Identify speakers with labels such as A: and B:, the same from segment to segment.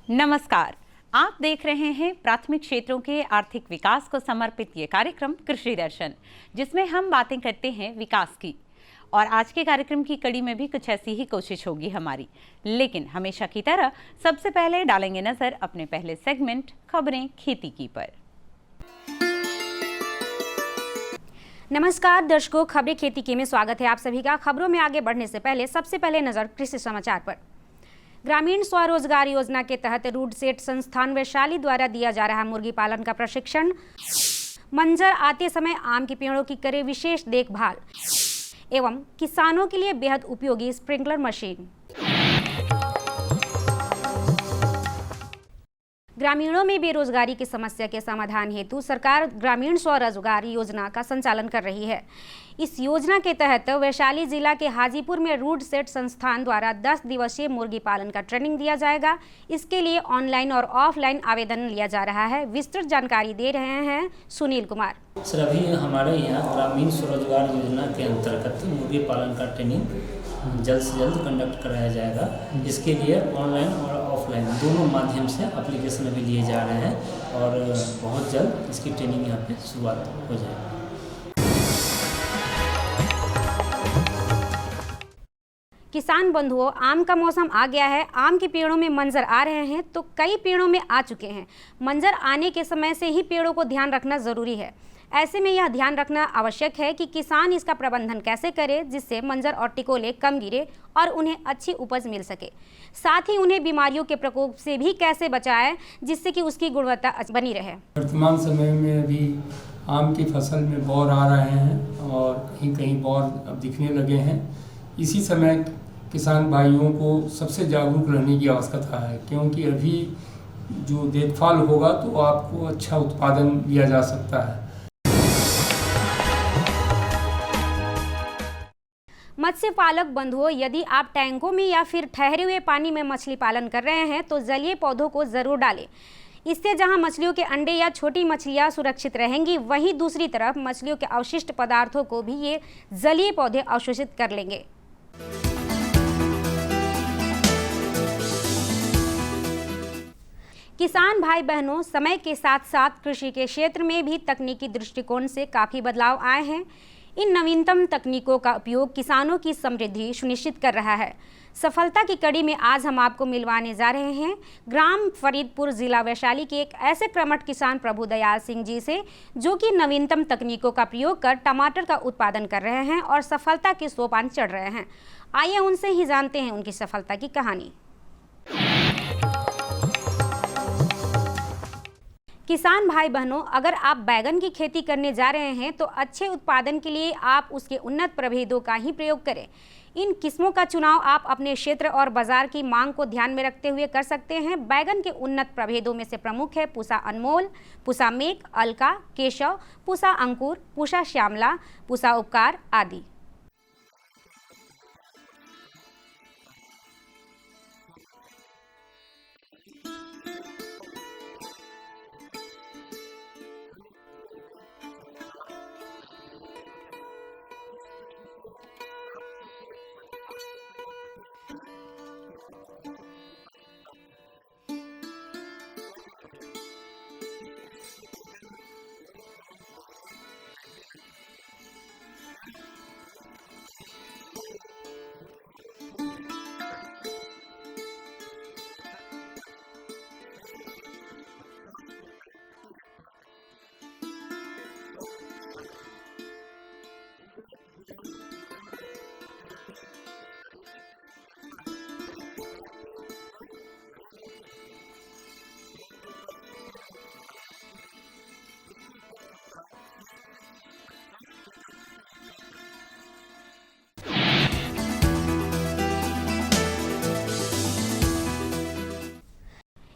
A: नमस्कार, आप देख रहे हैं प्राथमिक क्षेत्रों के आर्थिक विकास को समर्पित ये कार्यक्रम कृषि दर्शन, जिसमें हम बातें करते हैं विकास की। और आज के कार्यक्रम की कड़ी में भी कुछ ऐसी ही कोशिश होगी हमारी, लेकिन हमेशा की तरह सबसे पहले डालेंगे नजर अपने पहले सेगमेंट खबरें खेती की पर।
B: नमस्कार दर्शकों, खबरें खेती की में स्वागत है आप सभी का। खबरों में आगे बढ़ने से पहले सबसे पहले नजर कृषि समाचार पर। ग्रामीण स्वरोजगार योजना के तहत रूडसेट संस्थान वैशाली द्वारा दिया जा रहा मुर्गी पालन का प्रशिक्षण। मंजर आते समय आम के पेड़ों की करे विशेष देखभाल एवं किसानों के लिए बेहद उपयोगी स्प्रिंकलर मशीन। ग्रामीणों में बेरोजगारी की समस्या के समाधान हेतु सरकार ग्रामीण स्वरोजगार योजना का संचालन कर रही है। इस योजना के तहत वैशाली जिला के हाजीपुर में रूडसेट संस्थान द्वारा 10 दिवसीय मुर्गी पालन का ट्रेनिंग दिया जाएगा। इसके लिए ऑनलाइन और ऑफलाइन आवेदन लिया जा रहा है। विस्तृत जानकारी दे रहे हैं सुनील कुमार।
C: सर, अभी हमारे यहाँ ग्रामीण स्वरोजगार योजना के अंतर्गत मुर्गी पालन का ट्रेनिंग जल्द से जल्द कंडक्ट कराया जाएगा। इसके लिए ऑनलाइन और ऑफलाइन दोनों माध्यम से एप्लीकेशन अभी लिए जा रहे हैं और बहुत जल्द इसकी ट्रेनिंग यहाँ पे शुरुआत हो जाएगी।
B: किसान बंधुओं, आम का मौसम आ गया है। आम के पेड़ों में मंजर आ रहे हैं तो कई पेड़ों में आ चुके हैं। मंजर आने के समय से ही पेड़ों को ध्यान रखना जरूरी है। ऐसे में यह ध्यान रखना आवश्यक है कि किसान इसका प्रबंधन कैसे करे जिससे मंजर और टिकोले कम गिरे और उन्हें अच्छी उपज मिल सके। साथ ही उन्हें बीमारियों के प्रकोप से भी कैसे बचाए जिससे कि उसकी गुणवत्ता बनी रहे।
D: वर्तमान समय में अभी आम की फसल में बौर आ रहे हैं और कहीं कहीं बौर अब दिखने लगे हैं। इसी समय किसान भाइयों को सबसे जागरूक रहने की आवश्यकता है, क्योंकि अभी जो देखभाल होगा तो आपको अच्छा उत्पादन दिया जा सकता है।
B: मत्स्य पालक बंधुओं, यदि आप टैंकों में या फिर ठहरे हुए पानी में मछली पालन कर रहे हैं तो जलीय पौधों को जरूर डालें। इससे जहां मछलियों के अंडे या छोटी मछलियां सुरक्षित रहेंगी, वहीं दूसरी तरफ मछलियों के अवशिष्ट पदार्थों को भी ये जलीय पौधे अवशोषित कर लेंगे। किसान भाई बहनों, समय के साथ साथ कृषि के क्षेत्र में भी तकनीकी दृष्टिकोण से काफ़ी बदलाव आए हैं। इन नवीनतम तकनीकों का उपयोग किसानों की समृद्धि सुनिश्चित कर रहा है। सफलता की कड़ी में आज हम आपको मिलवाने जा रहे हैं ग्राम फरीदपुर जिला वैशाली के एक ऐसे कर्मठ किसान प्रभुदयाल सिंह जी से, जो कि नवीनतम तकनीकों का प्रयोग कर टमाटर का उत्पादन कर रहे हैं और सफलता के सोपान चढ़ रहे हैं। आइए उनसे ही जानते हैं उनकी सफलता की कहानी। किसान भाई बहनों, अगर आप बैगन की खेती करने जा रहे हैं तो अच्छे उत्पादन के लिए आप उसके उन्नत प्रभेदों का ही प्रयोग करें। इन किस्मों का चुनाव आप अपने क्षेत्र और बाजार की मांग को ध्यान में रखते हुए कर सकते हैं। बैगन के उन्नत प्रभेदों में से प्रमुख है पूसा अनमोल, पूसा मेघ, अलका, केशव, पूसा अंकुर, पूसा श्यामला, पूसा उपकार आदि।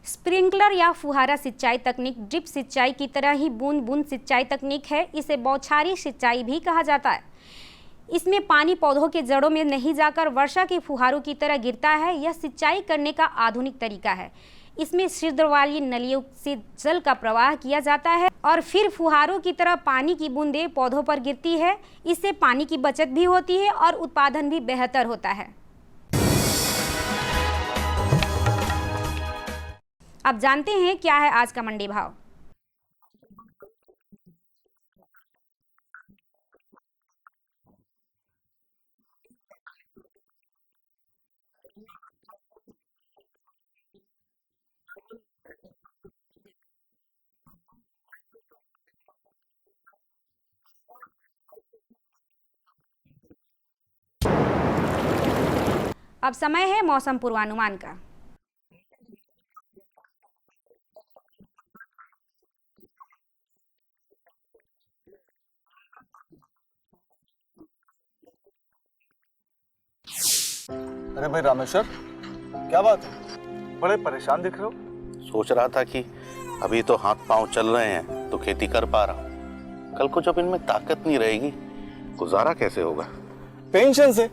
B: स्प्रिंकलर या फुहारा सिंचाई तकनीक ड्रिप सिंचाई की तरह ही बूंद बूंद सिंचाई तकनीक है। इसे बौछारी सिंचाई भी कहा जाता है। इसमें पानी पौधों के जड़ों में नहीं जाकर वर्षा के फुहारों की तरह गिरता है। यह सिंचाई करने का आधुनिक तरीका है। इसमें छिद्र वाली नलियों से जल का प्रवाह किया जाता है और फिर फुहारों की तरह पानी की बूंदें पौधों पर गिरती है। इससे पानी की बचत भी होती है और उत्पादन भी बेहतर होता है। अब जानते हैं क्या है आज का मंडी भाव। अब समय है मौसम पूर्वानुमान का।
E: अरे भाई रामेश्वर, क्या बात है? बड़े परेशान दिख रहे हो।
F: सोच रहा था कि अभी तो हाथ पांव चल रहे हैं तो खेती कर पा रहा हूँ, कल को जब इनमें ताकत नहीं रहेगी गुजारा कैसे होगा?
E: पेंशन से।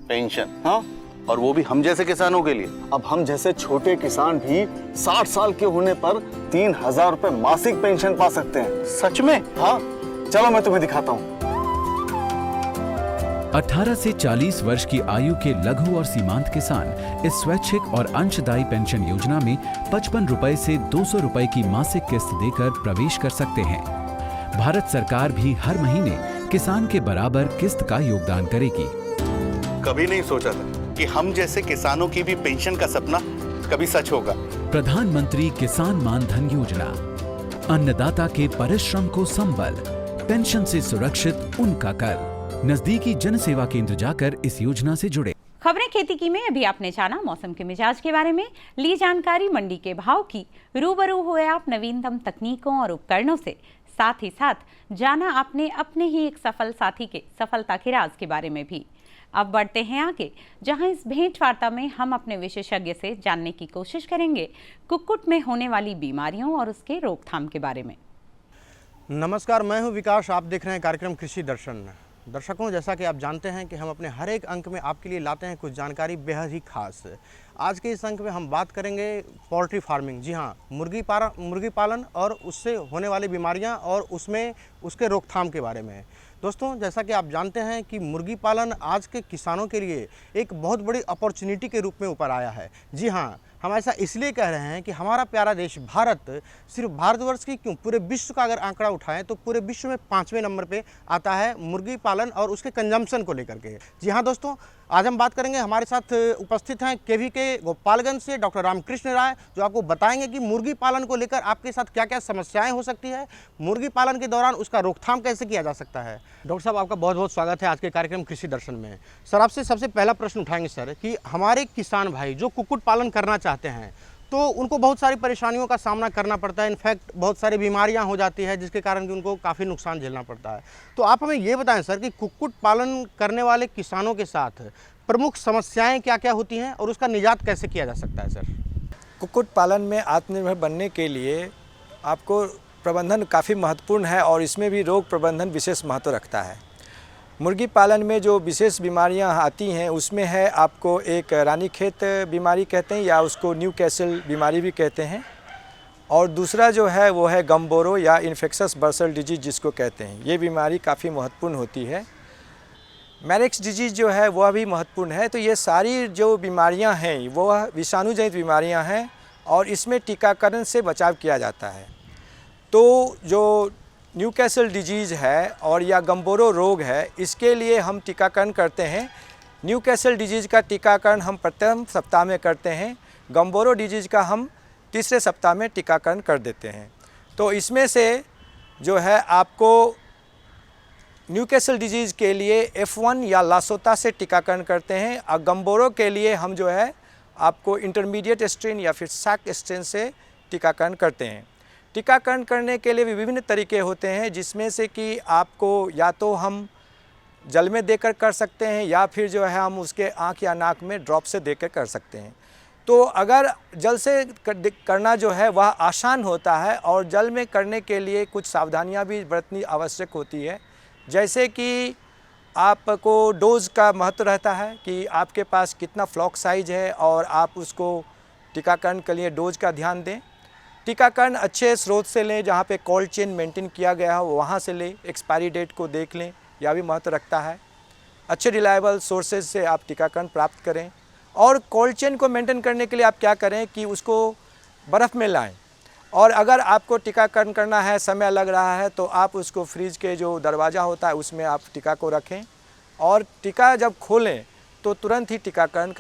F: पेंशन?
E: हाँ,
F: और वो भी हम जैसे किसानों के लिए।
E: अब हम जैसे छोटे किसान भी 60 साल के होने पर 3000 रुपए मासिक पेंशन पा सकते हैं।
F: सच में?
E: हाँ, चलो मैं तुम्हें दिखाता हूँ।
G: 18 से 40 वर्ष की आयु के लघु और सीमांत किसान इस स्वैच्छिक और अंशदायी पेंशन योजना में 55 रुपए से 200 रुपए की मासिक किस्त देकर प्रवेश कर सकते हैं। भारत सरकार भी हर महीने किसान के बराबर किस्त का योगदान करेगी।
F: कभी नहीं सोचा था कि हम जैसे किसानों की भी पेंशन का सपना कभी सच होगा।
G: प्रधानमंत्री किसान मान धन योजना, अन्नदाता के परिश्रम को संबल, पेंशन से सुरक्षित उनका कर। नजदीकी जन सेवा केंद्र जाकर इस योजना से जुड़े।
A: खबरें खेती की में अभी आपने जाना मौसम के मिजाज के बारे में, ली जानकारी मंडी के भाव की, रूबरू हुए आप नवीनतम तकनीकों और उपकरणों से, साथ ही साथ जाना आपने अपने ही एक सफल साथी के सफलता के राज के बारे में भी। अब बढ़ते हैं आगे, जहां इस भेंट वार्ता में हम अपने विशेषज्ञ से जानने की कोशिश करेंगे कुक्कुट में होने वाली बीमारियों और उसके रोकथाम के बारे में।
H: नमस्कार, मैं हूं विकास। आप देख रहे हैं कार्यक्रम कृषि दर्शन। दर्शकों, जैसा कि आप जानते हैं कि हम अपने हर एक अंक में आपके लिए लाते हैं कुछ जानकारी बेहद ही खास। आज के इस अंक में हम बात करेंगे पोल्ट्री फार्मिंग। जी हाँ, मुर्गी पालन और उससे होने वाली बीमारियां और उसमें उसके रोकथाम के बारे में। दोस्तों, जैसा कि आप जानते हैं कि मुर्गी पालन आज के किसानों के लिए एक बहुत बड़ी अपॉर्चुनिटी के रूप में ऊपर आया है। जी हाँ, हम ऐसा इसलिए कह रहे हैं कि हमारा प्यारा देश भारत सिर्फ भारतवर्ष की क्यों, पूरे विश्व का अगर आंकड़ा उठाएं तो पूरे विश्व में 5वें नंबर पे आता है मुर्गी पालन और उसके कंजम्पशन को लेकर के। जी हाँ दोस्तों, आज हम बात करेंगे, हमारे साथ उपस्थित हैं केवीके गोपालगंज से डॉक्टर रामकृष्ण राय, जो आपको बताएंगे कि मुर्गी पालन को लेकर आपके साथ क्या क्या समस्याएं हो सकती है, मुर्गी पालन के दौरान उसका रोकथाम कैसे किया जा सकता है। डॉक्टर साहब, आपका बहुत बहुत स्वागत है आज के कार्यक्रम कृषि दर्शन में। सर, आपसे सबसे पहला प्रश्न उठाएंगे सर कि हमारे किसान भाई जो कुक्कुट पालन करना चाहते हैं तो उनको बहुत सारी परेशानियों का सामना करना पड़ता है। इनफैक्ट बहुत सारी बीमारियां हो जाती है जिसके कारण कि उनको काफ़ी नुकसान झेलना पड़ता है। तो आप हमें ये बताएं सर कि कुक्कुट पालन करने वाले किसानों के साथ प्रमुख समस्याएं क्या क्या होती हैं और उसका निजात कैसे किया जा सकता है। सर,
I: कुक्कुट पालन में आत्मनिर्भर बनने के लिए आपको प्रबंधन काफ़ी महत्वपूर्ण है और इसमें भी रोग प्रबंधन विशेष महत्व रखता है। मुर्गी पालन में जो विशेष बीमारियां आती हैं उसमें है आपको एक रानीखेत बीमारी कहते हैं या उसको न्यूकैसल बीमारी भी कहते हैं, और दूसरा जो है वो है गम्बोरो या इन्फेक्शस बर्सल डिजीज जिसको कहते हैं। ये बीमारी काफ़ी महत्वपूर्ण होती है। मैरिक्स डिजीज़ जो है वह भी महत्वपूर्ण है। तो ये सारी जो बीमारियां हैं वह विषाणु जनित बीमारियां हैं और इसमें टीकाकरण से बचाव किया जाता है। तो जो न्यूकैसल डिजीज़ है और या गम्बोरो रोग है, इसके लिए हम टीकाकरण करते हैं। न्यूकैसल डिजीज़ का टीकाकरण हम प्रथम सप्ताह में करते हैं, गम्बोरो डिजीज़ का हम तीसरे सप्ताह में टीकाकरण कर देते हैं। तो इसमें से जो है आपको न्यूकैसल डिजीज़ के लिए F1 या लासोता से टीकाकरण करते हैं और गम्बोरो के लिए हम जो है आपको इंटरमीडिएट स्ट्रेन या फिर सैक स्ट्रेन से टीकाकरण करते हैं। टीकाकरण करने के लिए भी विभिन्न तरीके होते हैं, जिसमें से कि आपको या तो हम जल में देकर कर सकते हैं या फिर जो है हम उसके आँख या नाक में ड्रॉप से देकर कर सकते हैं। तो अगर जल से करना जो है वह आसान होता है, और जल में करने के लिए कुछ सावधानियां भी बरतनी आवश्यक होती है। जैसे कि आपको डोज का महत्व रहता है कि आपके पास कितना फ्लॉक साइज है, और आप उसको टीकाकरण के लिए डोज का ध्यान दें। टीकाकरण अच्छे स्रोत से लें, जहाँ पे कोल्ड चेन मेंटेन किया गया हो वहाँ से लें, एक्सपायरी डेट को देख लें, यह भी महत्व रखता है। अच्छे रिलायबल सोर्सेज से आप टीकाकरण प्राप्त करें। और कोल्ड चेन को मेंटेन करने के लिए आप क्या करें कि उसको बर्फ़ में लाएं, और अगर आपको टीकाकरण करना है, समय लग रहा है, तो आप उसको फ्रिज के जो दरवाज़ा होता है उसमें आप टीका को रखें, और टीका जब खोलें तो तुरंत ही टीकाकरण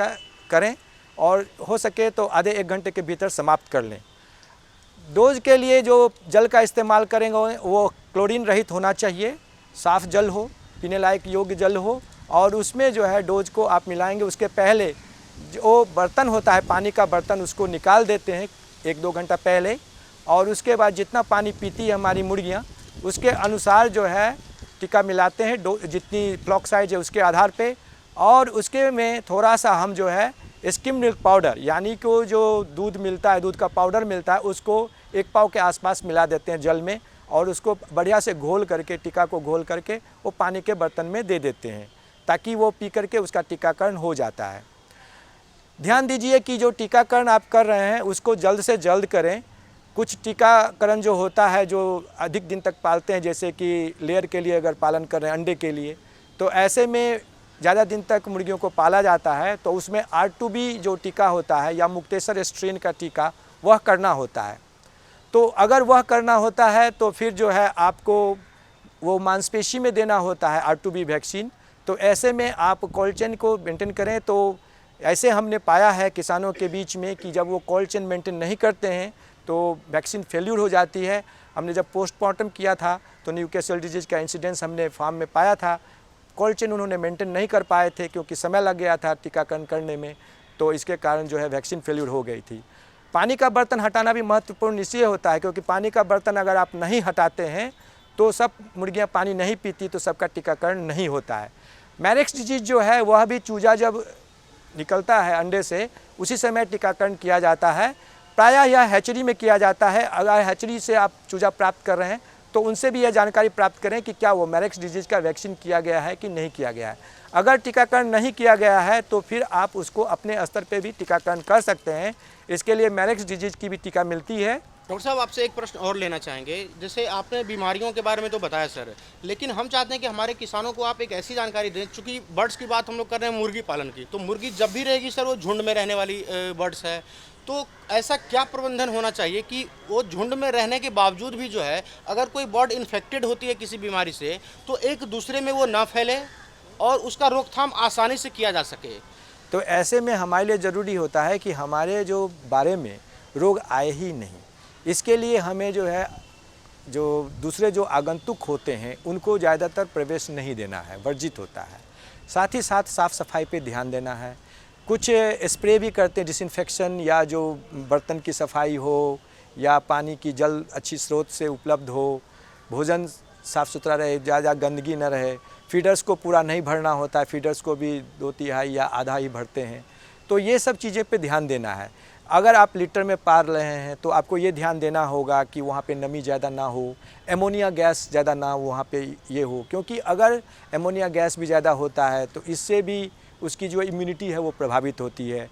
I: करें, और हो सके तो आधे 1 घंटे के भीतर समाप्त कर लें। डोज के लिए जो जल का इस्तेमाल करेंगे वो क्लोरीन रहित होना चाहिए, साफ़ जल हो, पीने लायक योग्य जल हो, और उसमें जो है डोज को आप मिलाएंगे उसके पहले जो बर्तन होता है, पानी का बर्तन, उसको निकाल देते हैं 1-2 घंटा पहले, और उसके बाद जितना पानी पीती है हमारी मुर्गियाँ उसके अनुसार जो है टीका मिलाते हैं, जितनी फ्लॉक साइज है उसके आधार पे। और उसके में थोड़ा सा हम जो है स्किम मिल्क पाउडर, यानी कि वो जो दूध मिलता है, दूध का पाउडर मिलता है, उसको 1 पाव के आसपास मिला देते हैं जल में, और उसको बढ़िया से घोल करके, टीका को घोल करके वो पानी के बर्तन में दे देते हैं, ताकि वो पी करके उसका टीकाकरण हो जाता है। ध्यान दीजिए कि जो टीकाकरण आप कर रहे हैं उसको जल्द से जल्द करें। कुछ टीकाकरण जो होता है जो अधिक दिन तक पालते हैं, जैसे कि लेयर के लिए अगर पालन कर रहे हैं, अंडे के लिए, तो ऐसे में ज़्यादा दिन तक मुर्गियों को पाला जाता है, तो उसमें R2B जो टीका होता है या मुक्तेसर स्ट्रेन का टीका वह करना होता है। तो अगर वह करना होता है तो फिर जो है आपको वो मांसपेशी में देना होता है R2B वैक्सीन। तो ऐसे में आप कोल्ड चेन को मेंटेन करें। तो ऐसे हमने पाया है किसानों के बीच में कि जब वो कोल्ड चेन मेंटेन नहीं करते हैं तो वैक्सीन फेल्यूर हो जाती है। हमने जब पोस्टमार्टम किया था तो न्यूकैसल डिजीज़ का इंसिडेंस हमने फार्म में पाया था। कोल्ड चेन उन्होंने मेंटेन नहीं कर पाए थे क्योंकि समय लग गया था टीकाकरण करने में, तो इसके कारण जो है वैक्सीन फेल्यूर हो गई थी। पानी का बर्तन हटाना भी महत्वपूर्ण इसलिए होता है क्योंकि पानी का बर्तन अगर आप नहीं हटाते हैं तो सब मुर्गियाँ पानी नहीं पीती, तो सबका टीकाकरण नहीं होता है। मैरेक्स डिजीज़ जो है वह भी चूजा जब निकलता है अंडे से उसी समय टीकाकरण किया जाता है। प्रायः यह हैचरी में किया जाता है। अगर हैचरी से आप चूजा प्राप्त कर रहे हैं तो उनसे भी यह जानकारी प्राप्त करें कि क्या वो मैरेक्स डिजीज़ का वैक्सीन किया गया है कि नहीं किया गया है। अगर टीकाकरण नहीं किया गया है तो फिर आप उसको अपने स्तर पे भी टीकाकरण कर सकते हैं। इसके लिए मैरेक्स डिजीज़ की भी टीका मिलती है।
H: डॉक्टर साहब, आपसे एक प्रश्न और लेना चाहेंगे। जैसे आपने बीमारियों के बारे में तो बताया सर, लेकिन हम चाहते हैं कि हमारे किसानों को आप एक ऐसी जानकारी दें, चूँकि बर्ड्स की बात हम लोग कर रहे हैं मुर्गी पालन की, तो मुर्गी जब भी रहेगी सर वो झुंड में रहने वाली बर्ड्स है, तो ऐसा क्या प्रबंधन होना चाहिए कि वो झुंड में रहने के बावजूद भी जो है अगर कोई बर्ड इन्फेक्टेड होती है किसी बीमारी से तो एक दूसरे में वो ना फैले और उसका रोकथाम आसानी से किया जा सके।
I: तो ऐसे में हमारे लिए ज़रूरी होता है कि हमारे जो बारे में रोग आए ही नहीं। इसके लिए हमें जो है जो दूसरे जो आगंतुक होते हैं उनको ज़्यादातर प्रवेश नहीं देना है, वर्जित होता है। साथ ही साथ साफ़ सफाई पे ध्यान देना है। कुछ स्प्रे भी करते हैं डिसइंफेक्शन, या जो बर्तन की सफाई हो या पानी की जल अच्छी स्रोत से उपलब्ध हो, भोजन साफ़ सुथरा रहे, ज़्यादा गंदगी न रहे। फीडर्स को पूरा नहीं भरना होता है, फीडर्स को भी 2/3 या आधा ही भरते हैं। तो ये सब चीज़ें पे ध्यान देना है। अगर आप लीटर में पाल रहे हैं तो आपको ये ध्यान देना होगा कि वहाँ पे नमी ज़्यादा ना हो, एमोनिया गैस ज़्यादा ना वहाँ पे ये हो, क्योंकि अगर एमोनिया गैस भी ज़्यादा होता है तो इससे भी उसकी जो इम्यूनिटी है वो प्रभावित होती है।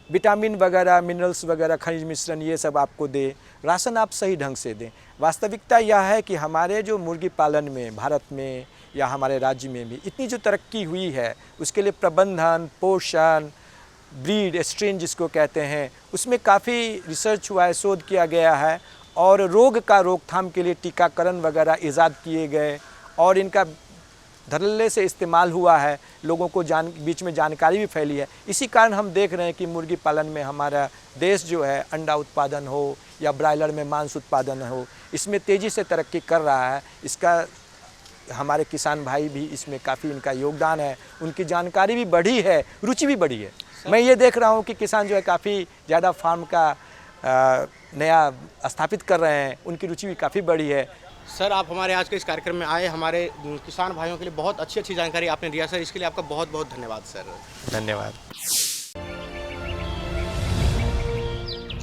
I: विटामिन वगैरह, मिनरल्स वगैरह, खनिज मिश्रण ये सब आपको दें। राशन आप सही ढंग से दें। वास्तविकता यह है कि हमारे जो मुर्गी पालन में भारत में या हमारे राज्य में भी इतनी जो तरक्की हुई है उसके लिए प्रबंधन, पोषण, ब्रीड, स्ट्रेन जिसको कहते हैं, उसमें काफ़ी रिसर्च हुआ है, शोध किया गया है, और रोग का रोकथाम के लिए टीकाकरण वगैरह ईजाद किए गए और इनका धड़ल्ले से इस्तेमाल हुआ है। लोगों को बीच में जानकारी भी फैली है। इसी कारण हम देख रहे हैं कि मुर्गी पालन में हमारा देश जो है अंडा उत्पादन हो या ब्रायलर में मांस उत्पादन हो, इसमें तेज़ी से तरक्की कर रहा है। इसका हमारे किसान भाई भी इसमें काफ़ी इनका योगदान है। उनकी जानकारी भी बढ़ी है, रुचि भी बढ़ी है। मैं ये देख रहा हूँ कि किसान जो है काफ़ी ज़्यादा फार्म का नया स्थापित कर रहे हैं, उनकी रुचि भी काफ़ी बढ़ी है।
H: सर, आप हमारे आज के इस कार्यक्रम में आए, हमारे किसान भाइयों के लिए बहुत अच्छी जानकारी आपने दिया सर, इसके लिए आपका बहुत बहुत धन्यवाद सर।
I: धन्यवाद।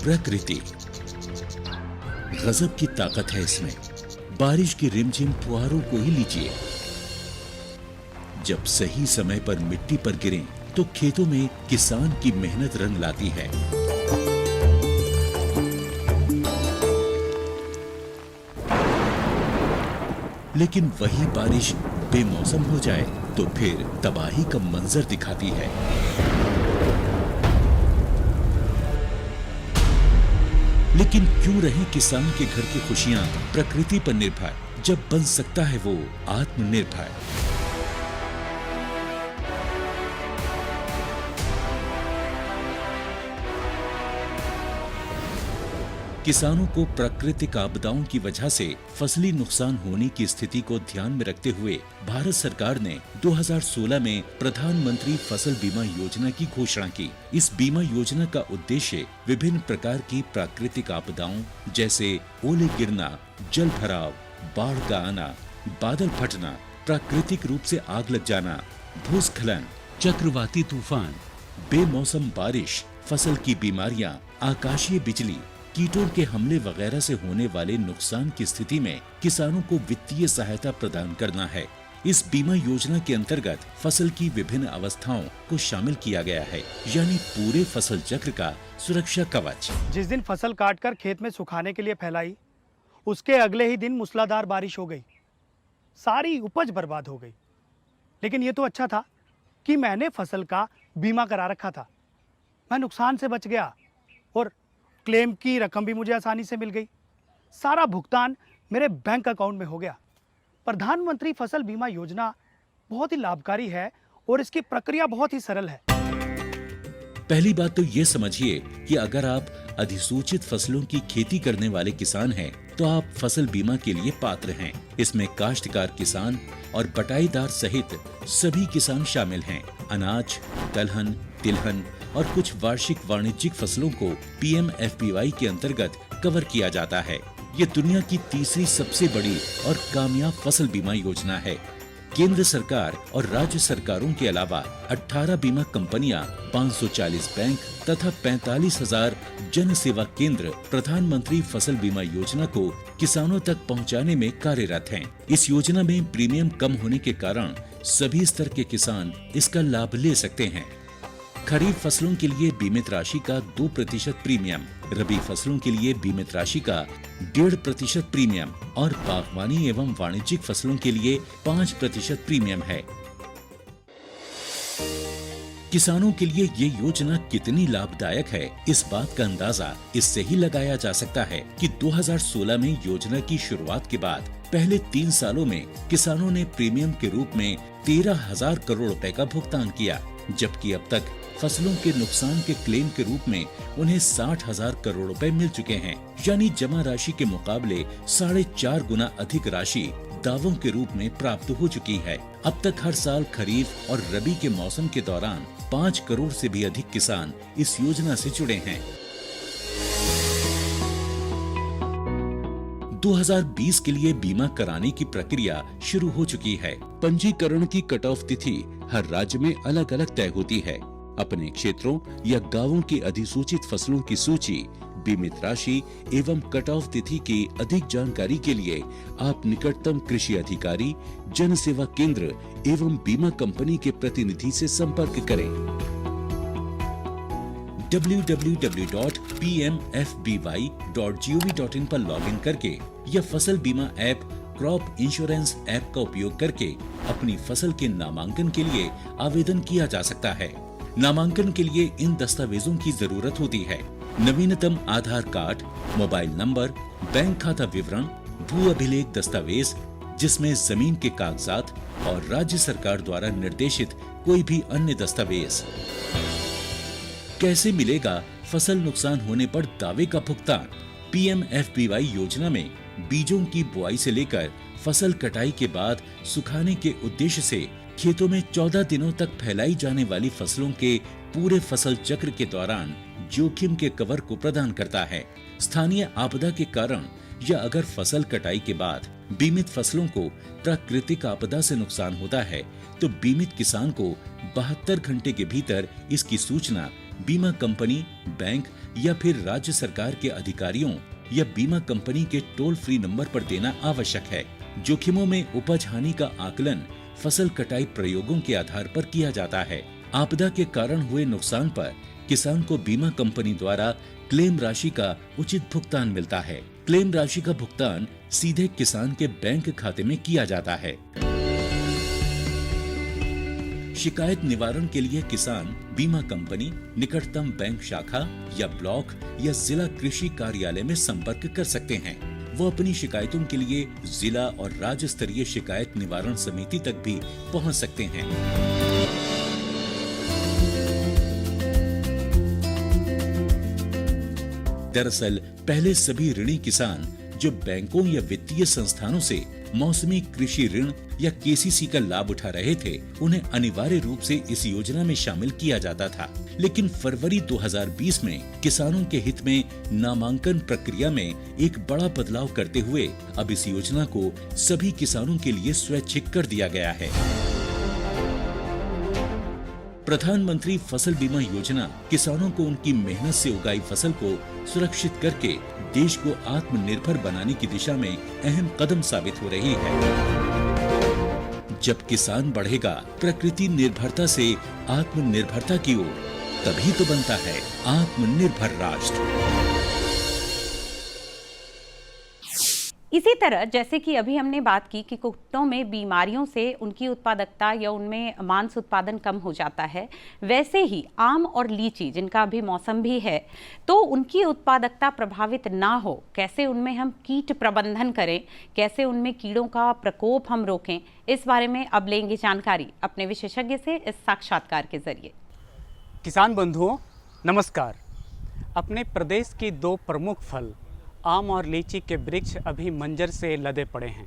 J: प्रकृति, गजब की ताकत है इसमें। बारिश की रिमझिम फुहारों को ही लीजिए, जब सही समय पर मिट्टी पर गिरें तो खेतों में किसान की मेहनत रंग लाती है। लेकिन वही बारिश बेमौसम हो जाए तो फिर तबाही का मंजर दिखाती है। लेकिन क्यों रहे किसान के घर की खुशियां प्रकृति पर निर्भर, जब बन सकता है वो आत्मनिर्भर। किसानों को प्राकृतिक आपदाओं की वजह से फसली नुकसान होने की स्थिति को ध्यान में रखते हुए भारत सरकार ने 2016 में प्रधानमंत्री फसल बीमा योजना की घोषणा की। इस बीमा योजना का उद्देश्य विभिन्न प्रकार की प्राकृतिक आपदाओं जैसे ओले गिरना, जल भराव, बाढ़ का आना, बादल फटना, प्राकृतिक रूप से आग लग जाना, भूस्खलन, चक्रवाती तूफान, बेमौसम बारिश, फसल की बीमारियां, आकाशीय बिजली, कीटों के हमले वगैरह से होने वाले नुकसान की स्थिति में किसानों को वित्तीय सहायता प्रदान करना है। इस बीमा योजना के अंतर्गत फसल की विभिन्न अवस्थाओं को शामिल किया गया है, यानी पूरे फसल चक्र का सुरक्षा कवच।
K: जिस दिन फसल काटकर खेत में सुखाने के लिए फैलाई, उसके अगले ही दिन मूसलाधार बारिश हो गई, सारी उपज बर्बाद हो गई। लेकिन ये तो अच्छा था कि मैंने फसल का बीमा करा रखा था, मैं नुकसान से बच गया और क्लेम की रकम भी मुझे आसानी से मिल गई। सारा भुगतान मेरे बैंक अकाउंट में हो गया। प्रधानमंत्री फसल बीमा योजना बहुत ही लाभकारी है और इसकी प्रक्रिया बहुत ही सरल है।
J: पहली बात तो ये समझिए कि अगर आप अधिसूचित फसलों की खेती करने वाले किसान हैं, तो आप फसल बीमा के लिए पात्र हैं। इसमें काश्तकार किसान और बटाईदार सहित सभी किसान शामिल हैं। अनाज, दलहन, तिलहन और कुछ वार्षिक वाणिज्यिक फसलों को PMFBY के अंतर्गत कवर किया जाता है। ये दुनिया की तीसरी सबसे बड़ी और कामयाब फसल बीमा योजना है। केंद्र सरकार और राज्य सरकारों के अलावा 18 बीमा कंपनियां, 540 बैंक तथा 45,000 जन सेवा केंद्र प्रधानमंत्री फसल बीमा योजना को किसानों तक पहुंचाने में कार्यरत हैं। इस योजना में प्रीमियम कम होने के कारण सभी स्तर के किसान इसका लाभ ले सकते हैं। खरीफ फसलों के लिए बीमित राशि का 2% प्रीमियम, रबी फसलों के लिए बीमित राशि का 1.5% प्रीमियम और बागवानी एवं वाणिज्यिक फसलों के लिए 5% प्रीमियम है। किसानों के लिए ये योजना कितनी लाभदायक है, इस बात का अंदाजा इससे ही लगाया जा सकता है कि 2016 में योजना की शुरुआत के बाद पहले 3 सालों में किसानों ने प्रीमियम के रूप में 13,000 करोड़ रुपए का भुगतान किया, जबकि अब तक फसलों के नुकसान के क्लेम के रूप में उन्हें 60,000 करोड़ रुपए मिल चुके हैं, यानी जमा राशि के मुकाबले 4.5 गुना अधिक राशि दावों के रूप में प्राप्त हो चुकी है। अब तक हर साल खरीफ और रबी के मौसम के दौरान 5 करोड़ से भी अधिक किसान इस योजना से जुड़े हैं। 2020 के लिए बीमा कराने की प्रक्रिया शुरू हो चुकी है। पंजीकरण की कट ऑफ तिथि हर राज्य में अलग अलग तय होती है। अपने क्षेत्रों या गांवों की अधिसूचित फसलों की सूची, बीमित राशि एवं कट ऑफ तिथि की अधिक जानकारी के लिए आप निकटतम कृषि अधिकारी, जन सेवा केंद्र एवं बीमा कंपनी के प्रतिनिधि से संपर्क करें। www.pmfby.gov.in पर लॉगिन करके या फसल बीमा ऐप क्रॉप इंश्योरेंस ऐप का उपयोग करके अपनी फसल के नामांकन के लिए आवेदन किया जा सकता है। नामांकन के लिए इन दस्तावेजों की जरूरत होती है: नवीनतम आधार कार्ड, मोबाइल नंबर, बैंक खाता विवरण, भू अभिलेख दस्तावेज जिसमें जमीन के कागजात और राज्य सरकार द्वारा निर्देशित कोई भी अन्य दस्तावेज। कैसे मिलेगा फसल नुकसान होने पर दावे का भुगतान? PMFBY योजना में बीजों की बुआई से लेकर फसल कटाई के बाद सुखाने के उद्देश्य से खेतों में 14 दिनों तक फैलाई जाने वाली फसलों के पूरे फसल चक्र के दौरान जोखिम के कवर को प्रदान करता है। स्थानीय आपदा के कारण या अगर फसल कटाई के बाद बीमित फसलों को प्राकृतिक आपदा से नुकसान होता है, तो बीमित किसान को 72 घंटे के भीतर इसकी सूचना बीमा कंपनी, बैंक या फिर राज्य सरकार के अधिकारियों या बीमा कंपनी के टोल फ्री नंबर पर देना आवश्यक है। जोखिमों में उपज हानि का आकलन फसल कटाई प्रयोगों के आधार पर किया जाता है। आपदा के कारण हुए नुकसान पर किसान को बीमा कंपनी द्वारा क्लेम राशि का उचित भुगतान मिलता है। क्लेम राशि का भुगतान सीधे किसान के बैंक खाते में किया जाता है। शिकायत निवारण के लिए किसान बीमा कंपनी, निकटतम बैंक शाखा या ब्लॉक या जिला कृषि कार्यालय में संपर्क कर सकते हैं। वो अपनी शिकायतों के लिए जिला और राज्य स्तरीय शिकायत निवारण समिति तक भी पहुंच सकते हैं। दरअसल पहले सभी ऋणी किसान जो बैंकों या वित्तीय संस्थानों से मौसमी कृषि ऋण या केसीसी का लाभ उठा रहे थे, उन्हें अनिवार्य रूप से इस योजना में शामिल किया जाता था। लेकिन फरवरी 2020 में किसानों के हित में नामांकन प्रक्रिया में एक बड़ा बदलाव करते हुए अब इस योजना को सभी किसानों के लिए स्वैच्छिक कर दिया गया है। प्रधानमंत्री फसल बीमा योजना किसानों को उनकी मेहनत से उगाई फसल को सुरक्षित करके देश को आत्मनिर्भर बनाने की दिशा में अहम कदम साबित हो रही है। जब किसान बढ़ेगा प्रकृति निर्भरता से आत्मनिर्भरता की ओर, तभी तो बनता है आत्मनिर्भर राष्ट्र।
A: इसी तरह जैसे कि अभी हमने बात की कि कुक्कुटों में बीमारियों से उनकी उत्पादकता या उनमें मांस उत्पादन कम हो जाता है, वैसे ही आम और लीची जिनका अभी मौसम भी है, तो उनकी उत्पादकता प्रभावित ना हो, कैसे उनमें हम कीट प्रबंधन करें, कैसे उनमें कीड़ों का प्रकोप हम रोकें, इस बारे में अब लेंगे जानकारी अपने विशेषज्ञ से इस साक्षात्कार के जरिए।
K: किसान बंधुओं नमस्कार। अपने प्रदेश की दो प्रमुख फल आम और लीची के वृक्ष अभी मंजर से लदे पड़े हैं।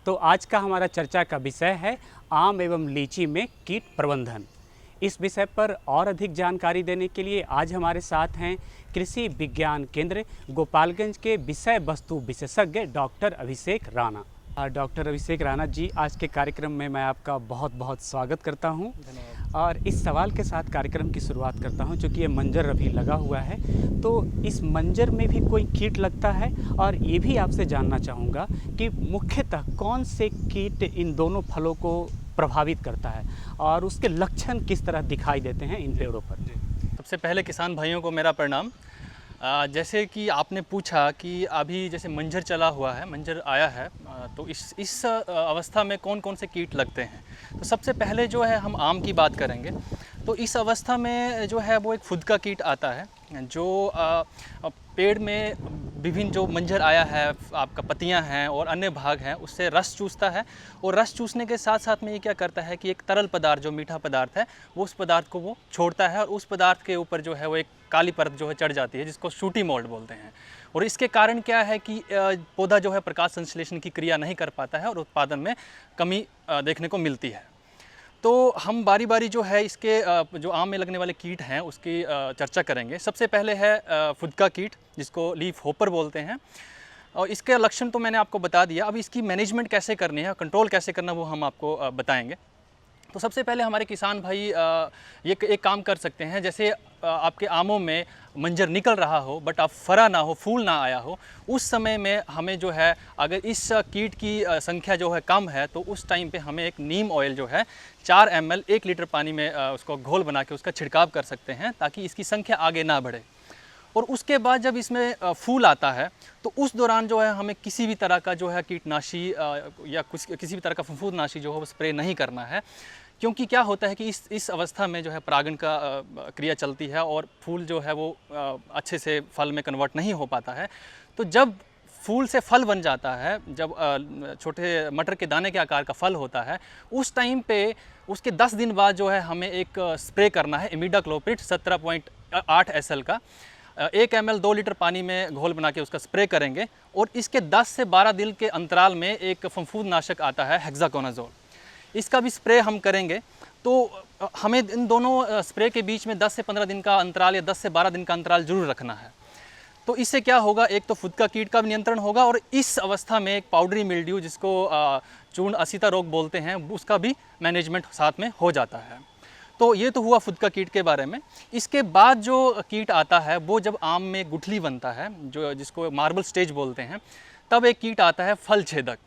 K: तो आज का हमारा चर्चा का विषय है आम एवं लीची में कीट प्रबंधन। इस विषय पर और अधिक जानकारी देने के लिए आज हमारे साथ हैं कृषि विज्ञान केंद्र गोपालगंज के विषय वस्तु विशेषज्ञ डॉक्टर अभिषेक राणा। डॉक्टर अभिषेक राणा जी, आज के कार्यक्रम में मैं आपका बहुत बहुत स्वागत करता हूं। और इस सवाल के साथ कार्यक्रम की शुरुआत करता हूं, चूँकि ये मंजर अभी लगा हुआ है, तो इस मंजर में भी कोई कीट लगता है? और ये भी आपसे जानना चाहूँगा कि मुख्यतः कौन से कीट इन दोनों फलों को प्रभावित करता है और उसके लक्षण किस तरह दिखाई देते हैं इन पेड़ों पर?
L: सबसे पहले किसान भाइयों को मेरा प्रणाम। जैसे कि आपने पूछा कि अभी जैसे मंजर चला हुआ है, मंजर आया है, तो इस अवस्था में कौन कौन से कीट लगते हैं। तो सबसे पहले जो है हम आम की बात करेंगे। तो इस अवस्था में जो है वो एक फुदका कीट आता है जो पेड़ में विभिन्न जो मंजर आया है, आपका पत्तियां हैं और अन्य भाग हैं, उससे रस चूसता है। और रस चूसने के साथ साथ में ये क्या करता है कि एक तरल पदार्थ जो मीठा पदार्थ है वो उस पदार्थ को वो छोड़ता है और उस पदार्थ के ऊपर जो है वो एक काली परत जो है चढ़ जाती है, जिसको शूटी मोल्ड बोलते हैं। और इसके कारण क्या है कि पौधा जो है प्रकाश संश्लेषण की क्रिया नहीं कर पाता है और उत्पादन में कमी देखने को मिलती है। तो हम बारी बारी जो है इसके जो आम में लगने वाले कीट हैं उसकी चर्चा करेंगे। सबसे पहले है फुदका कीट, जिसको लीफ होपर बोलते हैं। और इसके लक्षण तो मैंने आपको बता दिया। अब इसकी मैनेजमेंट कैसे करनी है, कंट्रोल कैसे करना, वो हम आपको बताएंगे। तो सबसे पहले हमारे किसान भाई ये एक काम कर सकते हैं। जैसे आपके आमों में मंजर निकल रहा हो बट अब फरा ना हो, फूल ना आया हो, उस समय में हमें जो है अगर इस कीट की संख्या जो है कम है तो उस टाइम पे हमें एक नीम ऑयल जो है 4 ml 1 लीटर पानी में उसको घोल बना के उसका छिड़काव कर सकते हैं, ताकि इसकी संख्या आगे ना बढ़े। और उसके बाद जब इसमें फूल आता है तो उस दौरान जो है हमें किसी भी तरह का जो है कीटनाशी या किसी भी तरह का फफूंदनाशी जो है वो स्प्रे नहीं करना है, क्योंकि क्या होता है कि इस अवस्था में जो है परागण का क्रिया चलती है और फूल जो है वो अच्छे से फल में कन्वर्ट नहीं हो पाता है। तो जब फूल से फल बन जाता है, जब छोटे मटर के दाने के आकार का फल होता है, उस टाइम पे उसके 10 दिन बाद जो है हमें एक स्प्रे करना है इमिडाक्लोप्रिड 17.8 SL का। 1 ml 2 लीटर पानी में घोल बना के उसका स्प्रे करेंगे। और इसके 10 से 12 दिन के अंतराल में एक फफूंदनाशक आता है हेक्साकोनाजोल, इसका भी स्प्रे हम करेंगे। तो हमें इन दोनों स्प्रे के बीच में 10 से 15 दिन का अंतराल या 10 से 12 दिन का अंतराल जरूर रखना है। तो इससे क्या होगा, एक तो फुदका कीट का भी नियंत्रण होगा और इस अवस्था में एक पाउडरी मिल्ड्यू, जिसको चूर्ण असीता रोग बोलते हैं, उसका भी मैनेजमेंट साथ में हो जाता है। तो ये तो हुआ फुदका कीट के बारे में। इसके बाद जो कीट आता है वो जब आम में गुठली बनता है, जो जिसको मार्बल स्टेज बोलते हैं, तब एक कीट आता है फल छेदक।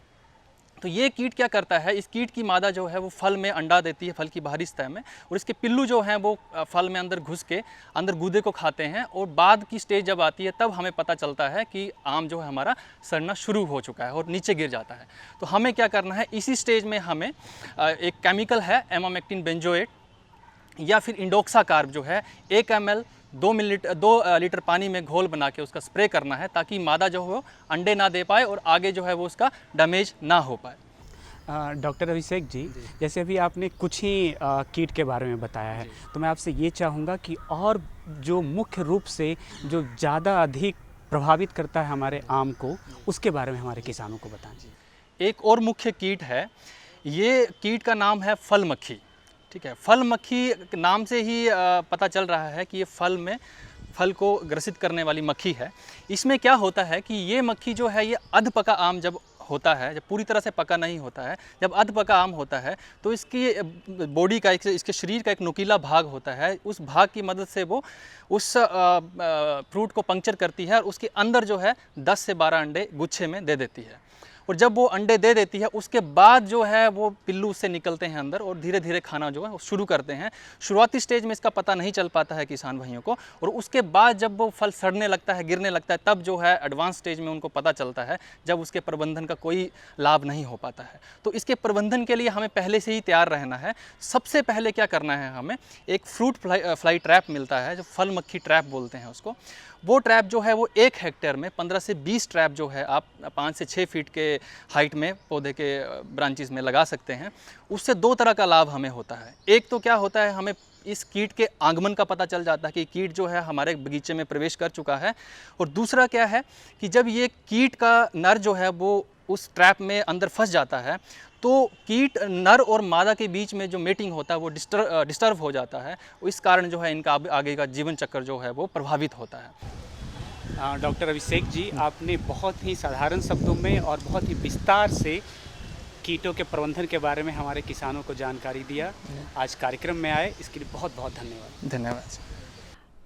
L: तो ये कीट क्या करता है, इस कीट की मादा जो है वो फल में अंडा देती है, फल की बाहरी सतह में, और इसके पिल्लू जो हैं वो फल में अंदर घुस के अंदर गूदे को खाते हैं। और बाद की स्टेज जब आती है तब हमें पता चलता है कि आम जो है हमारा सड़ना शुरू हो चुका है और नीचे गिर जाता है। तो हमें क्या करना है, इसी स्टेज में हमें एक केमिकल है एमामेक्टिन बेंजोएट या फिर इंडोक्सा कार्ब जो है 1 ml 2 लीटर पानी में घोल बना के उसका स्प्रे करना है, ताकि मादा जो हो अंडे ना दे पाए और आगे जो है वो उसका डैमेज ना हो पाए।
M: डॉक्टर अभिषेक जी, जैसे अभी आपने कुछ ही कीट के बारे में बताया है, तो मैं आपसे ये चाहूँगा कि और जो मुख्य रूप से जो ज़्यादा अधिक प्रभावित करता है हमारे आम को, उसके बारे में हमारे किसानों को बताएं।
L: एक और मुख्य कीट है, ये कीट का नाम है फल मक्खी। ठीक है, फल मक्खी नाम से ही पता चल रहा है कि ये फल को ग्रसित करने वाली मक्खी है। इसमें क्या होता है कि ये मक्खी जो है, ये अध पका आम जब होता है, जब पूरी तरह से पका नहीं होता है, जब अध पका आम होता है तो इसकी बॉडी का, इसके शरीर का एक नुकीला भाग होता है, उस भाग की मदद से वो उस फ्रूट को पंक्चर करती है और उसके अंदर जो है 10 से 12 अंडे गुच्छे में दे देती है। और जब वो अंडे दे देती है उसके बाद जो है वो पिल्लू उससे निकलते हैं अंदर और धीरे धीरे खाना जो है वो शुरू करते हैं। शुरुआती स्टेज में इसका पता नहीं चल पाता है किसान भाइयों को, और उसके बाद जब वो फल सड़ने लगता है, गिरने लगता है, तब जो है एडवांस स्टेज में उनको पता चलता है, जब उसके प्रबंधन का कोई लाभ नहीं हो पाता है। तो इसके प्रबंधन के लिए हमें पहले से ही तैयार रहना है। सबसे पहले क्या करना है, हमें एक फ्रूट फ्लाई ट्रैप मिलता है, जो फल मक्खी ट्रैप बोलते हैं उसको। वो ट्रैप जो है वो 1 हेक्टेयर में 15 से 20 ट्रैप जो है आप 5 से 6 फीट के हाइट में पौधे के ब्रांचेस में लगा सकते हैं। उससे 2 तरह का लाभ हमें होता है। एक तो क्या होता है, हमें इस कीट के आगमन का पता चल जाता है कि कीट जो है हमारे बगीचे में प्रवेश कर चुका है। और दूसरा क्या है कि जब ये कीट का नर जो है वो उस ट्रैप में अंदर फंस जाता है, तो कीट नर और मादा के बीच में जो मेटिंग होता है वो डिस्टर्ब हो जाता है। इस कारण जो है इनका आगे का जीवन चक्र जो है वो प्रभावित होता है।
M: डॉक्टर अभिषेक जी, आपने बहुत ही साधारण शब्दों में और बहुत ही विस्तार से कीटों के प्रबंधन के बारे में हमारे किसानों को जानकारी दिया। आज कार्यक्रम में आए, इसके लिए बहुत बहुत धन्यवाद।
L: धन्यवाद।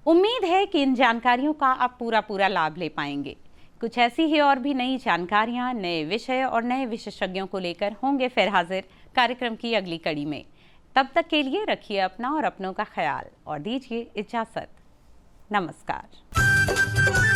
A: उम्मीद है कि इन जानकारियों का आप पूरा लाभ ले पाएंगे। कुछ ऐसी ही और भी नई जानकारियां, नए विषय और नए विशेषज्ञों को लेकर होंगे फिर हाजिर कार्यक्रम की अगली कड़ी में। तब तक के लिए रखिए अपना और अपनों का ख्याल और दीजिए इजाजत। नमस्कार।